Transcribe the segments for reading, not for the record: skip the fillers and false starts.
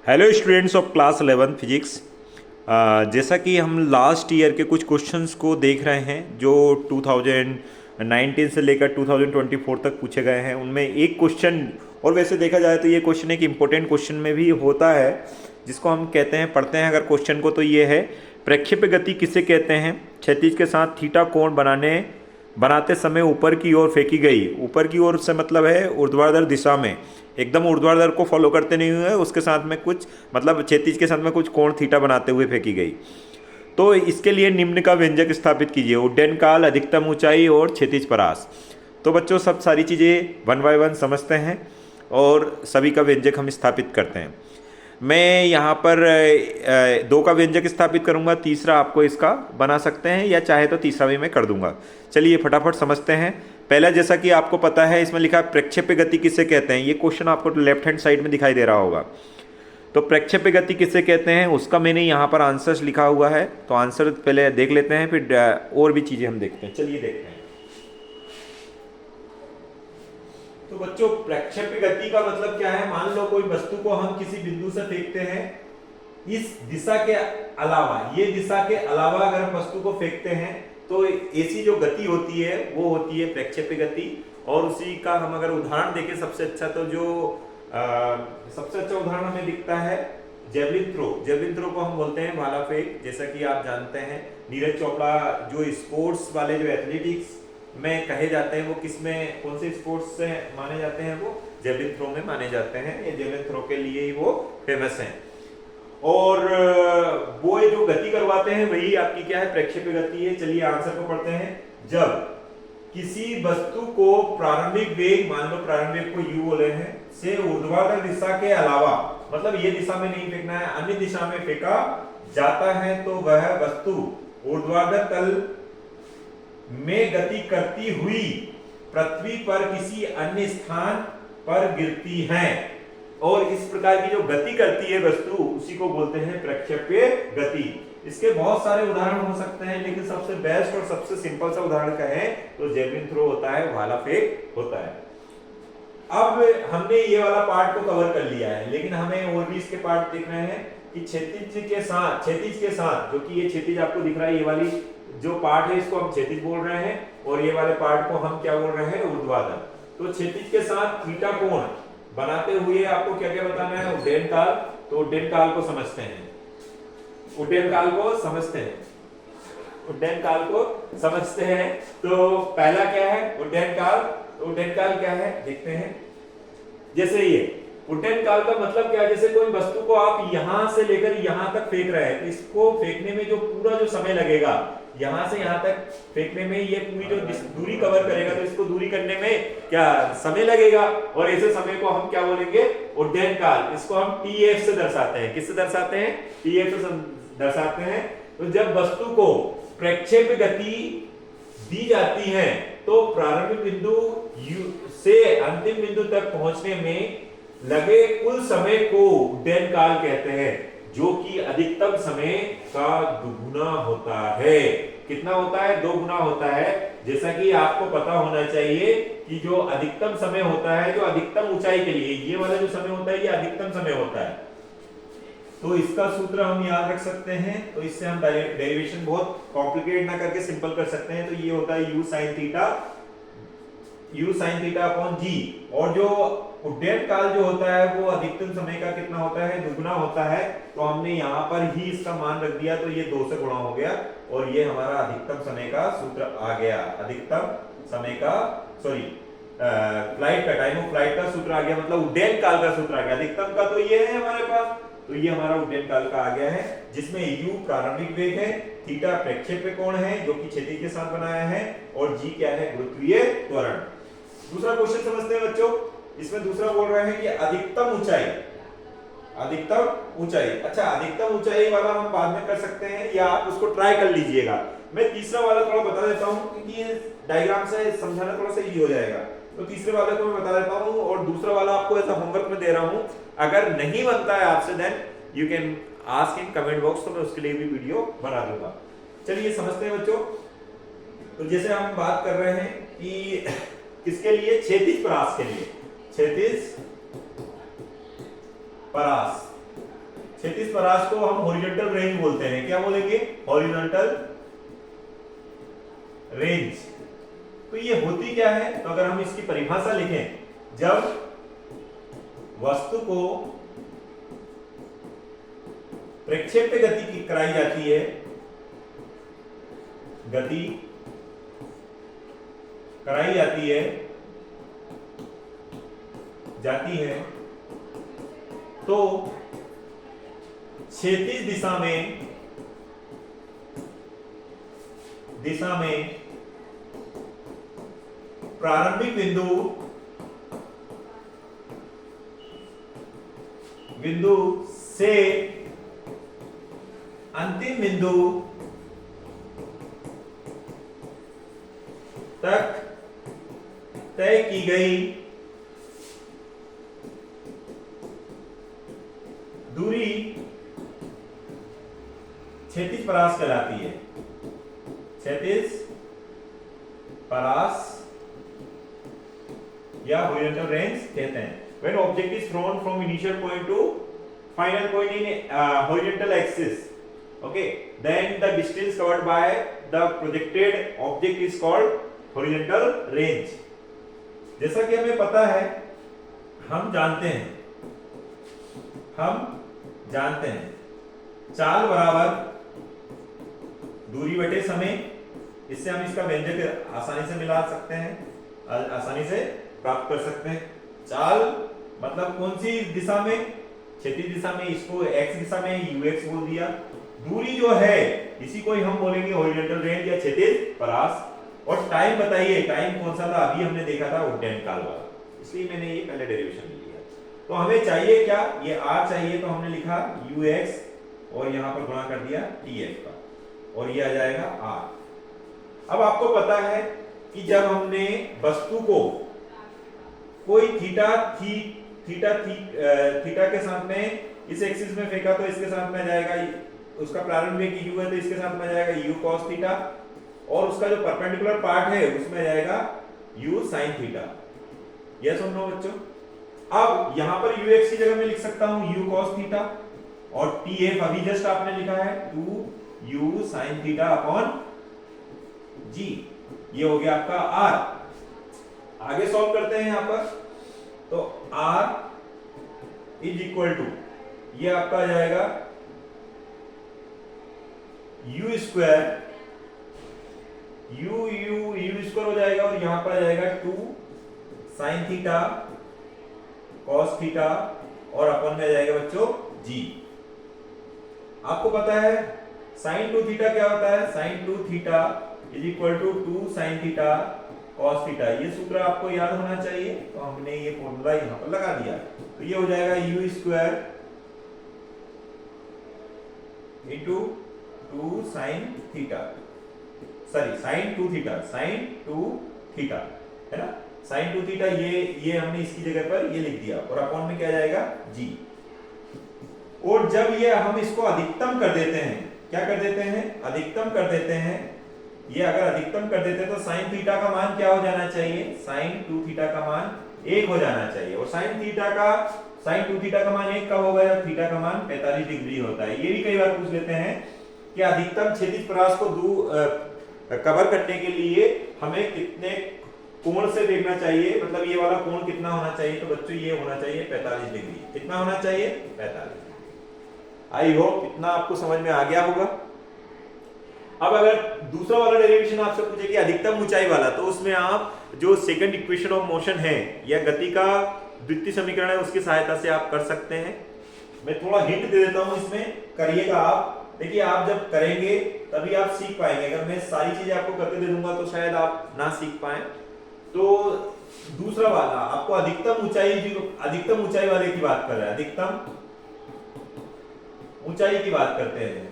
Hello students of class 11 physics. जैसा कि हम लास्ट ईयर के कुछ क्वेश्चंस को देख रहे हैं जो 2019 से लेकर 2024 तक पूछे गए हैं, उनमें एक क्वेश्चन, और वैसे देखा जाए तो ये क्वेश्चन एक इम्पोर्टेंट क्वेश्चन में भी होता है, जिसको हम कहते हैं, पढ़ते हैं अगर क्वेश्चन को तो ये है, प्रक्षेप्य गति किसे कहते हैं? क्षैतिज के साथ थीटा कोण बनाते समय ऊपर की ओर फेंकी गई। ऊपर की ओर से मतलब है ऊर्ध्वाधर दिशा में, एकदम ऊर्ध्वाधर को फॉलो करते नहीं हुए, उसके साथ में कुछ मतलब क्षैतिज के साथ में कुछ कोण थीटा बनाते हुए फेंकी गई। तो इसके लिए निम्न का व्यंजक स्थापित कीजिए: उड्डयन काल, अधिकतम ऊंचाई और क्षैतिज परास। तो बच्चों सब सारी चीज़ें वन बाय वन समझते हैं और सभी का व्यंजक हम स्थापित करते हैं। मैं यहाँ पर दो का व्यंजक स्थापित करूँगा, तीसरा आपको इसका बना सकते हैं या चाहे तो तीसरा भी मैं कर दूंगा। चलिए फटाफट समझते हैं। पहला, जैसा कि आपको पता है, इसमें लिखा है प्रक्षेप्य गति किसे कहते हैं। ये क्वेश्चन आपको लेफ्ट हैंड साइड में दिखाई दे रहा होगा। तो प्रक्षेप्य गति किसे कहते हैं उसका मैंने यहाँ पर आंसर्स लिखा हुआ है, तो आंसर पहले देख लेते हैं, फिर और भी चीज़ें हम देखते हैं। चलिए देखते हैं। तो बच्चों, प्रक्षेप्य गति का मतलब क्या है? मान लो कोई वस्तु को हम किसी बिंदु से फेंकते हैं, इस दिशा के अलावा, ये दिशा के अलावा अगर हम वस्तु को फेंकते हैं तो ऐसी जो गति होती है वो होती है प्रक्षेप्य गति। और उसी का हम अगर उदाहरण देखें सबसे अच्छा, तो जो सबसे अच्छा उदाहरण हमें दिखता है जेवलिन थ्रो। जेवलिन थ्रो को हम बोलते हैं भाला फेंक। जैसा कि आप जानते हैं, नीरज चोपड़ा जो स्पोर्ट्स वाले, जो एथलेटिक्स में कहे जाते हैं, वो किस में, कौन से स्पोर्ट्स से माने जाते हैं? वो जेवलिन थ्रो में माने जाते हैं। ये जेवलिन थ्रो के लिए ही वो फेमस हैं। और वो जो गति करवाते हैं वही आपकी क्या है? प्रक्षेप्य गति है। चलिए आंसर को पढ़ते हैं। जब किसी वस्तु को प्रारंभिक वेग, मान लो प्रारंभिक वेग को u बोले हैं, से ऊर्ध्वाधर दिशा के अलावा, मतलब ये दिशा में नहीं फेंकना है, अन्य दिशा में फेंका जाता है, तो वह वस्तु ऊर्ध्वाधर तल में गति करती हुई पृथ्वी पर किसी अन्य स्थान पर गिरती है। और इस प्रकार की जो गति करती है वस्तु, उसी को बोलते हैं प्रक्षेप्य गति। इसके बहुत सारे उदाहरण हो सकते हैं, लेकिन सबसे बेस्ट और सबसे सिंपल सा उदाहरण कहें तो जेवलिन थ्रो होता है, भाला फेंक होता है। अब हमने ये वाला पार्ट को कवर कर लिया है, लेकिन हमें और भी इसके पार्ट देख रहे हैं कि क्षैतिज के साथ जो कि ये क्षैतिज आपको दिख रहा है, ये वाली जो पार्ट है इसको हम क्षैतिज बोल रहे हैं, और ये वाले पार्ट को हम क्या बोल रहे हैं? ऊर्ध्वाधर। तो क्षैतिज के साथ थीटा कोण बनाते हुए आपको क्या क्या बताना है? उड्डयन काल। तो उड्डयन काल को समझते हैं, उड्डयन काल को समझते हैं, उड्डयन काल को समझते हैं। तो पहला क्या है? उड्डयन काल। तो उड्डयन काल क्या है देखते हैं। जैसे ये उड्डयन काल का मतलब क्या है? जैसे कोई वस्तु को आप यहां से लेकर यहां तक फेंक रहे हैं, तो इसको फेंकने में जो पूरा जो समय लगेगा, यहां से यहां तक फेंकने में ये पूरी जो दूरी कवर करेगा, तो इसको दूरी करने में क्या समय लगेगा, और ऐसे समय को हम क्या बोलेंगे? उड्डयन काल। इसको हम TF से दर्शाते हैं। किससे दर्शाते हैं? TF से दर्शाते हैं। तो जब वस्तु को प्रक्षेप्य गति दी जाती है, तो प्रारंभिक बिंदु से अंतिम बिंदु तक पहुंचने में लगे कुल समय को उड्डयन काल कहते हैं, जो कि अधिकतम समय का दुगुना होता है। कितना होता है? 2 गुना होता है। जैसा कि आपको पता होना चाहिए कि जो अधिकतम समय होता है, जो अधिकतम ऊंचाई के लिए, ये वाला जो समय होता है, ये अधिकतम समय होता है। तो इसका सूत्र हम याद रख सकते हैं। तो इससे हम डेरिवेशन बहुत कॉम्प्लिकेट ना करके सिंपल कर सकते हैं। तो ये होता है u sin theta upon g। और जो उड्डयन काल जो होता है वो अधिकतम समय का कितना होता है? दुगुना होता है। तो हमने यहाँ पर ही इसका मान रख दिया, तो ये 2 से गुणा हो गया, और ये हमारा अधिकतम समय का सूत्र आ गया। अधिकतम समय का, सॉरी, फ्लाइट का, टाइम ऑफ फ्लाइट का सूत्र आ गया, मतलब उड्डयन काल का सूत्र आ गया। अधिकतम का तो ये है हमारे पास, तो ये हमारा उड्डयन काल का आ गया है, जिसमें u प्रारंभिक वेग है, थीटा प्रक्षेप्य कोण है जो कि क्षैतिज के साथ बनाया है, और g क्या है? गुरुत्वीय त्वरण। दूसरा क्वेश्चन समझते हैं बच्चों। इसमें दूसरा बोल रहे हैं कि अधिकतम ऊंचाई, अधिकतम ऊंचाई। अच्छा, अधिकतम ऊंचाई वाला हम बाद में कर सकते हैं, या आप उसको ट्राई कर लीजिएगा। मैं तीसरा वाला थोड़ा बता देता हूं, क्योंकि ये डायग्राम से समझाना थोड़ा सा इजी हो जाएगा। तो तीसरे वाले को मैं बता देता हूं, और दूसरा वाला आपको ऐसा होमवर्क में दे रहा हूं। अगर नहीं बनता है आपसे, then you can ask in comment box, तो मैं उसके लिए भी वीडियो बना दूंगा। चलिए समझते हैं बच्चों। तो जैसे हम बात कर रहे हैं कि किसके लिए? क्षैतिज परास के लिए। क्षैतिज परास क्षैतिज परास को हम हॉरिजॉन्टल रेंज बोलते हैं। क्या बोलेंगे? Horizontal range. तो ये होती क्या है? तो अगर हम इसकी परिभाषा लिखें, जब वस्तु को प्रक्षेप्य गति की कराई जाती है, गति कराई जाती है जाती है तो क्षैतिज दिशा में प्रारंभिक बिंदु से अंतिम बिंदु तक तय की गई दूरी क्षैतिज परास कहलाती है। क्षैतिज परास या हॉरिजॉन्टल रेंज कहते हैं। When object is thrown from initial point to final point in horizontal axis, okay, then the distance covered by the projected object is called horizontal range। जैसा कि हमें पता है, हम जानते हैं चाल बराबर दूरी बटे समय। इससे हम इसका व्यंजक आसानी से मिला सकते हैं, आसानी से प्राप्त कर सकते हैं। चाल मतलब कौन सी दिशा में? क्षैतिज दिशा में, इसको x दिशा में ux बोल दिया। दूरी जो है इसी को ही हम बोलेंगे हॉरिजॉन्टल रेंज या क्षैतिज परास। और टाइम बताइए, टाइम कौन सा था? अभी हमने देखा था उड्डयन काल वाला, इसलिए मैंने ये पहले डेरिवेशन लिया। तो हमें चाहिए क्या? ये r चाहिए, तो हमने लिखा ux और यहां पर गुणा कर दिया tf का, और ये आ जाएगा r। अब आपको पता है कि जब हमने वस्तु को कोई थीटा के साथ में इस एक्सिस में फेंका, तो इसके साथ में जाएगा, उसका प्रारंभ वेग u है तो इसके साथ में जाएगा u cos थीटा, और उसका जो परपेंडिकुलर पार्ट है उसमें जाएगा u sin थीटा। यस और नो बच्चों? अब यहां पर ux की जगह में लिख सकता हूं u cos थीटा, और tf अभी जस्ट आपने लिखा है 2u sin theta upon g। ये हो गया आपका r। आगे सॉल्व करते हैं यहां पर, तो r इज इक्वल टू, ये आपका आ जाएगा u स्क्वायर, u स्क्वायर हो जाएगा, और यहां पर आ जाएगा 2 sin थीटा cos थीटा, और अपन में आ जाएगा बच्चों g। आपको पता है sin 2 थीटा क्या होता है? sin 2 theta is equal to 2 sin theta cos theta. ये सूत्र आपको याद होना चाहिए, तो हमने ये फॉर्मूला यहां पर लगा दिया। तो ये हो जाएगा u square into 2 sin theta, sorry sin 2 theta, sin 2 theta है ना, sin 2 थीटा। ये हमने इसकी जगह पर ये लिख दिया, और अपॉन में क्या जाएगा g। और जब ये हम इसको अधिकतम कर देते हैं, क्या कर देते हैं? अधिकतम कर देते हैं। ये अगर अधिकतम कर देते हैं तो sin थीटा का मान क्या हो जाना चाहिए? sin 2 थीटा का मान 1 हो जाना चाहिए। और sin 2 थीटा का मान 1 कब होगा? जब थीटा का मान 45 डिग्री होता है। ये भी कई बार पूछ लेते हैं कि अधिकतम क्षैतिज परास को कवर करने के लिए हमें कितने कोण से देखना चाहिए, मतलब ये वाला कोण कितना होना चाहिए? तो बच्चों ये होना चाहिए 45 डिग्री। कितना होना चाहिए? 45। आई होप इतना आपको समझ में आ गया होगा। अब अगर दूसरा वाला डेरिवेशन आपसे पूछे कि अधिकतम ऊंचाई वाला, तो उसमें आप जो सेकंड इक्वेशन ऑफ मोशन है या गति का द्वितीय समीकरण है उसकी सहायता से आप कर सकते हैं। मैं थोड़ा हिंट दे देता हूं, इसमें करिएगा आप। देखिए आप जब करेंगे तभी आप सीख पाएंगे। अगर मैं सारी चीजें आपको करके दे दूंगा तो शायद आप ना सीख पाए। तो दूसरा वाला आपको अधिकतम ऊंचाई वाले की बात कर रहा है, अधिकतम ऊंचाई की बात करते हैं।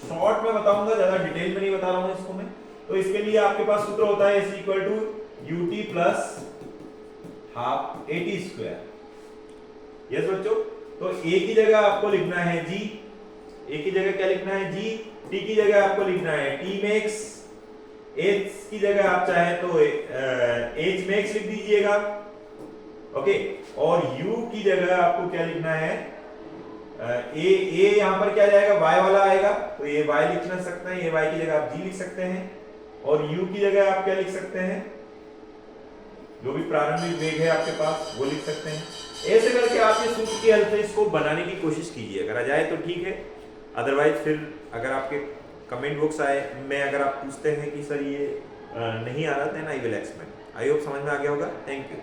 शॉर्ट में बताऊंगा, ज्यादा डिटेल में नहीं बता रहा हूं इसको मैं। तो इसके लिए आपके पास सूत्र होता है s equal to ut plus half at square. Yes बच्चों, तो a की जगह आपको लिखना है g, a की जगह क्या लिखना है g, t की जगह आपको लिखना है t max, h की जगह आप चाहे तो h max लिख दीजिएगा, ओके। और u की जगह आपको क्या लिखना है ए यहाँ पर क्या जाएगा, y वाला आएगा, तो ये y लिख ना सकते हैं, ये y की जगह आप g लिख सकते हैं, और u की जगह आप क्या लिख सकते हैं, जो भी प्रारंभिक वेग है आपके पास वो लिख सकते हैं। ऐसे करके आप ये सूत्र की हेल्प से इसको बनाने की कोशिश कीजिए, अगर आ जाए तो ठीक है, अदरवाइज फिर अगर आपके कमेंट बॉक्स आए में अगर आप पूछते हैं कि सर ये नहीं आ रहा, then I will explain. I hope समझ में आ गया होगा। Thank you.